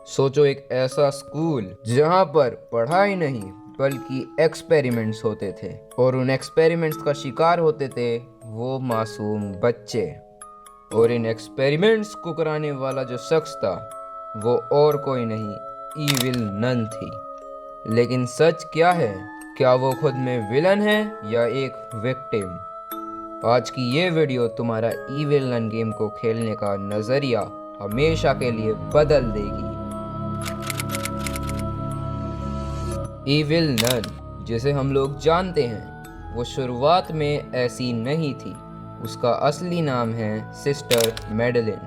सोचो एक ऐसा स्कूल जहाँ पर पढ़ाई नहीं बल्कि एक्सपेरिमेंट्स होते थे और उन एक्सपेरिमेंट्स का शिकार होते थे वो मासूम बच्चे। और इन एक्सपेरिमेंट्स को कराने वाला जो शख्स था वो और कोई नहीं, ईविल नन थी। लेकिन सच क्या है? क्या वो खुद में विलन है या एक विक्टिम? आज की ये वीडियो तुम्हारा ईविल नन गेम को खेलने का नजरिया हमेशा के लिए बदल देगी। ईविल नन जिसे हम लोग जानते हैं वो शुरुआत में ऐसी नहीं थी। उसका असली नाम है सिस्टर मैडलिन।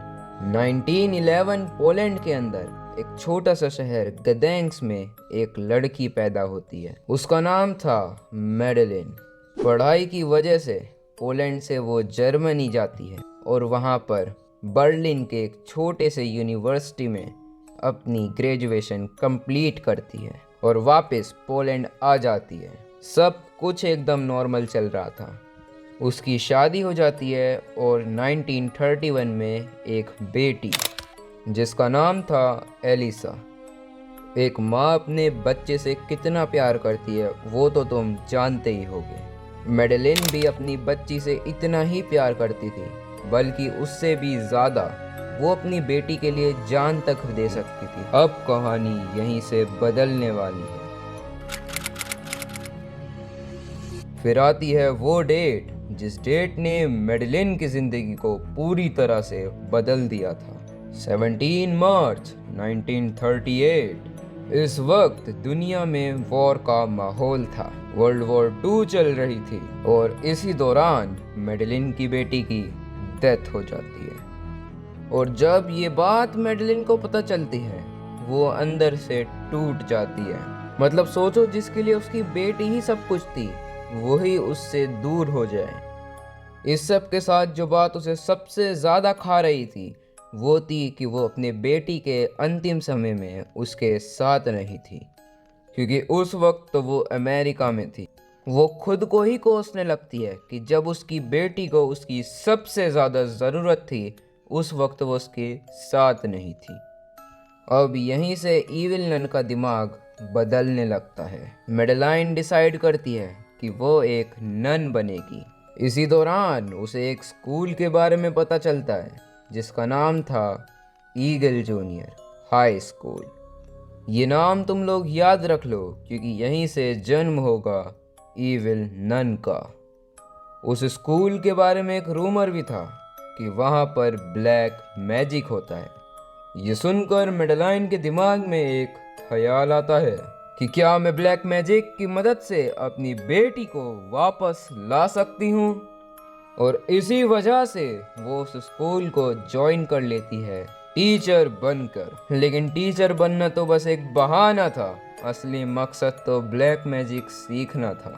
1911 पोलैंड के अंदर एक छोटा सा शहर गदेंक्स में एक लड़की पैदा होती है। उसका नाम था मैडलिन। पढ़ाई की वजह से पोलैंड से वो जर्मनी जाती है और वहाँ पर बर्लिन के एक छोटे से यूनिवर्सिटी में अपनी ग्रेजुएशन कंप्लीट करती है और वापस पोलैंड आ जाती है। सब कुछ एकदम नॉर्मल चल रहा था। उसकी शादी हो जाती है और 1931 में एक बेटी जिसका नाम था एलिसा। एक माँ अपने बच्चे से कितना प्यार करती है वो तो तुम जानते ही होगे। मेडेलिन भी अपनी बच्ची से इतना ही प्यार करती थी, बल्कि उससे भी ज़्यादा। वो अपनी बेटी के लिए जान तक दे सकती थी। अब कहानी यहीं से बदलने वाली है। फिर आती है वो डेट जिस डेट ने मेडेलिन की जिंदगी को पूरी तरह से बदल दिया था। 17 मार्च 1938। इस वक्त दुनिया में वॉर का माहौल था। वर्ल्ड वॉर 2 चल रही थी और इसी दौरान मेडेलिन की बेटी की डेथ हो जाती है। और जब ये बात मेडेलिन को पता चलती है वो अंदर से टूट जाती है। मतलब सोचो, जिसके लिए उसकी बेटी ही सब कुछ थी वही उससे दूर हो जाए। इस सब के साथ जो बात उसे सबसे ज़्यादा खा रही थी वो थी कि वो अपने बेटी के अंतिम समय में उसके साथ नहीं थी, क्योंकि उस वक्त तो वो अमेरिका में थी। वो खुद को ही कोसने लगती है कि जब उसकी बेटी को उसकी सबसे ज़्यादा ज़रूरत थी उस वक्त वो उसके साथ नहीं थी। अब यहीं से ईविल नन का दिमाग बदलने लगता है। मेडेलाइन डिसाइड करती है कि वो एक नन बनेगी। इसी दौरान उसे एक स्कूल के बारे में पता चलता है जिसका नाम था ईगल जूनियर हाई स्कूल। ये नाम तुम लोग याद रख लो क्योंकि यहीं से जन्म होगा ईविल नन का। उस स्कूल के बारे में एक रूमर भी था कि वहाँ पर ब्लैक मैजिक होता है। ये सुनकर मेडेलाइन के दिमाग में एक ख्याल आता है कि क्या मैं ब्लैक मैजिक की मदद से अपनी बेटी को वापस ला सकती हूँ। और इसी वजह से वो उस स्कूल को ज्वाइन कर लेती है टीचर बनकर। लेकिन टीचर बनना तो बस एक बहाना था, असली मकसद तो ब्लैक मैजिक सीखना था।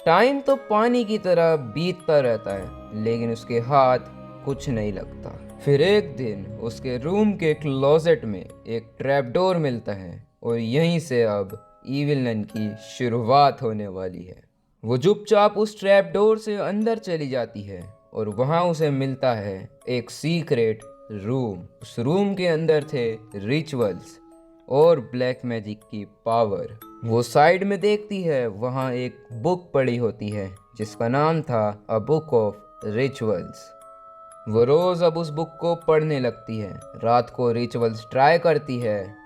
टाइम तो पानी की तरह बीतता रहता है लेकिन उसके हाथ कुछ नहीं लगता। फिर एक दिन उसके रूम के क्लोजेट में एक ट्रैपडोर मिलता है और यहीं से अब ईविल नन की शुरुआत होने वाली है। वो चुपचाप उस ट्रैपडोर से अंदर चली जाती है और वहाँ उसे मिलता है एक सीक्रेट रूम। उस रूम के अंदर थे रिचुअल्स और ब्लैक मैजिक की पावर। वो साइड में देखती है, वहाँ एक बुक पड़ी होती है जिसका नाम था अ बुक ऑफ रिचुअल्स। वो रोज अब उस बुक को पढ़ने लगती है, रात को रिचुअल्स ट्राई करती है।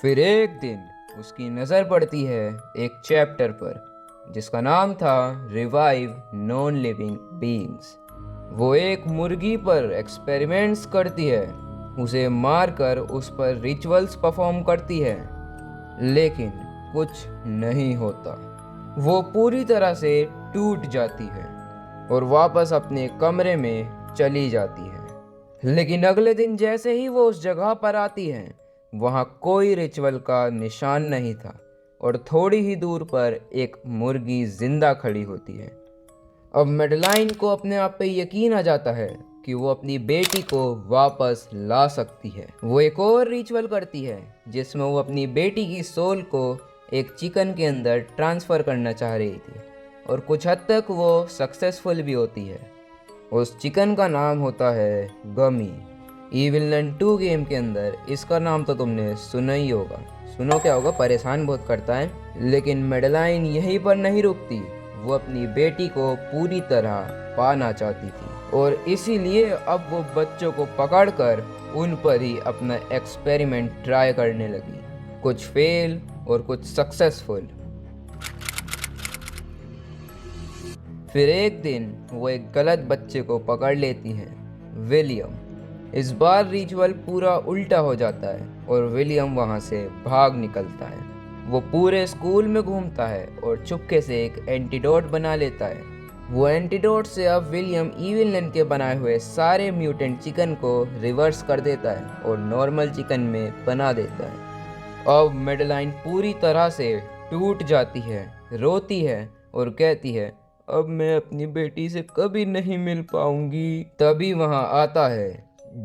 फिर एक दिन उसकी नज़र पड़ती है एक चैप्टर पर जिसका नाम था रिवाइव नॉन लिविंग बीइंग्स। वो एक मुर्गी पर एक्सपेरिमेंट्स करती है, उसे मारकर उस पर रिचुअल्स परफॉर्म करती है, लेकिन कुछ नहीं होता। वो पूरी तरह से टूट जाती है और वापस अपने कमरे में चली जाती है। लेकिन अगले दिन जैसे ही वो उस जगह पर आती है वहाँ कोई रिचुअल का निशान नहीं था और थोड़ी ही दूर पर एक मुर्गी जिंदा खड़ी होती है। अब मेडेलाइन को अपने आप पे यकीन आ जाता है कि वो अपनी बेटी को वापस ला सकती है। वो एक और रिचुअल करती है जिसमें वो अपनी बेटी की सोल को एक चिकन के अंदर ट्रांसफ़र करना चाह रही थी और कुछ हद तक वो सक्सेसफुल भी होती है। उस चिकन का नाम होता है गमी। ईविल 2 गेम के अंदर इसका नाम तो तुमने सुना ही होगा। सुनो क्या होगा, परेशान बहुत करता है। लेकिन मेडेलाइन यहीं पर नहीं रुकती, वो अपनी बेटी को पूरी तरह पाना चाहती थी और इसीलिए अब वो बच्चों को पकड़कर उन पर ही अपना एक्सपेरिमेंट ट्राई करने लगी, कुछ फेल और कुछ सक्सेसफुल। फिर एक दिन वो एक गलत बच्चे को पकड़ लेती हैं, विलियम। इस बार रिचुअल पूरा उल्टा हो जाता है और विलियम वहाँ से भाग निकलता है। वो पूरे स्कूल में घूमता है और चुपके से एक एंटीडोट बना लेता है। वो एंटीडोट से अब विलियम ईविल के बनाए हुए सारे म्यूटेंट चिकन को रिवर्स कर देता है और नॉर्मल चिकन में बना देता है। अब मेडेलाइन पूरी तरह से टूट जाती है, रोती है और कहती है अब मैं अपनी बेटी से कभी नहीं मिल पाऊंगी। तभी वहाँ आता है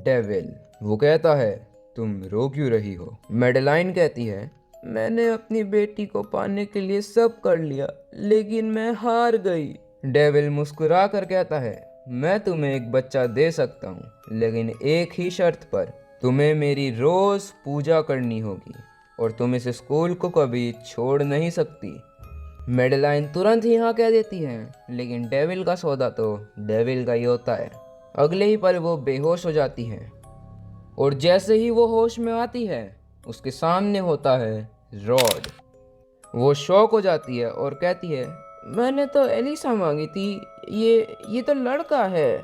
डेविल। वो कहता है तुम रो क्यों रही हो? मेडेलाइन कहती है मैंने अपनी बेटी को पाने के लिए सब कर लिया, लेकिन मैं हार गई। डेविल मुस्कुरा कर कहता है मैं तुम्हें एक बच्चा दे सकता हूँ, लेकिन एक ही शर्त पर। तुम्हें मेरी रोज पूजा करनी होगी और तुम इस स्कूल को कभी छोड़ नहीं सकती। मेडेलाइन तुरंत ही हाँ कह देती है, लेकिन डेविल का सौदा तो डेविल का ही होता है। अगले ही पल वो बेहोश हो जाती है और जैसे ही वो होश में आती है उसके सामने होता है रॉड। वो शॉक हो जाती है और कहती है मैंने तो एलिसा मांगी थी, ये तो लड़का है।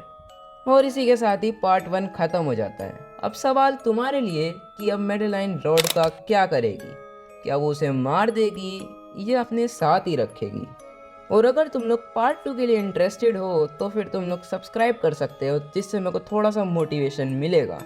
और इसी के साथ ही पार्ट 1 खत्म हो जाता है। अब सवाल तुम्हारे लिए कि अब मेडेलाइन रॉड का क्या करेगी? क्या वो उसे मार देगी या अपने साथ ही रखेगी? और अगर तुम लोग पार्ट 2 के लिए इंटरेस्टेड हो तो फिर तुम लोग सब्सक्राइब कर सकते हो, जिससे मेरे को थोड़ा सा मोटिवेशन मिलेगा।